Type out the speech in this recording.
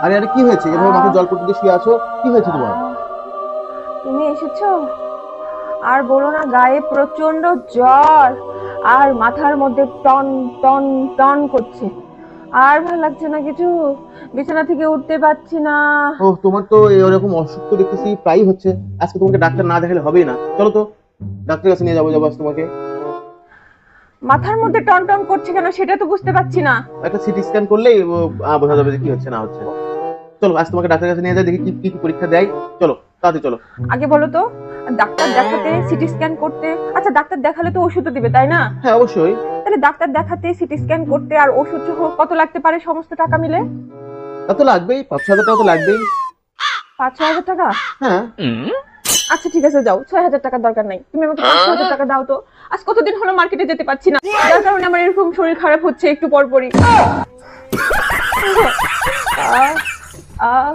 আরে আরে কি হয়েছে? এভাবে মাথায় জল পড়তে দিয়ে শুয়ে আছো, কি হয়েছে তোমার? তুমি এসেছো? আর বলো না, গায়ে প্রচন্ড জ্বর, আর মাথার মধ্যে টন টন টন করছে, আর ভালো লাগছে না কিছু, বিছানা থেকে উঠতে পারছি না। ও, তোমার তো এরকম অসুখ তো দেখতেছি প্রায়ই হচ্ছে। আজকে তোমাকে ডাক্তার না দেখালে হবেই না, চলো তো ডাক্তারের কাছে নিয়ে যাবো যাবো আজ তোমাকে। মাথার মধ্যে টন টন করছে কেন সেটা তো বুঝতে পারছি না। একটা সিটি স্ক্যান করলেই বোঝা যাবে যে কি হচ্ছে না হচ্ছে। চলো আজ তোমাকে ডাক্তারের কাছে নিয়ে যাই, দেখি কি কি পরীক্ষা দেয়। চলো তাড়াতাড়ি চলো। আগে বলো তো, ডাক্তার দেখাতে সিটি স্ক্যান করতে, আচ্ছা ডাক্তার দেখালে তো ওষুধও দিবে তাই না? হ্যাঁ অবশ্যই। তাহলে ডাক্তার দেখাতে সিটি স্ক্যান করতে আর ওষুধ সহ কত লাগতে পারে সমস্ত টাকা মিলে? তা তো লাগবেই, 5-6 হাজার টাকা তো লাগবেই। 5-6 হাজার টাকা? হ্যাঁ। আচ্ছা ঠিক আছে, যাও, 6 হাজার টাকার দরকার নাই, তুমি আমাকে 5-6 হাজার টাকা দাও তো। আজ কতদিন হলো মার্কেটে যেতে পারছি না, যার কারণে আমার এরকম শরীর খারাপ হচ্ছে একটু পর পরই। আহ আহ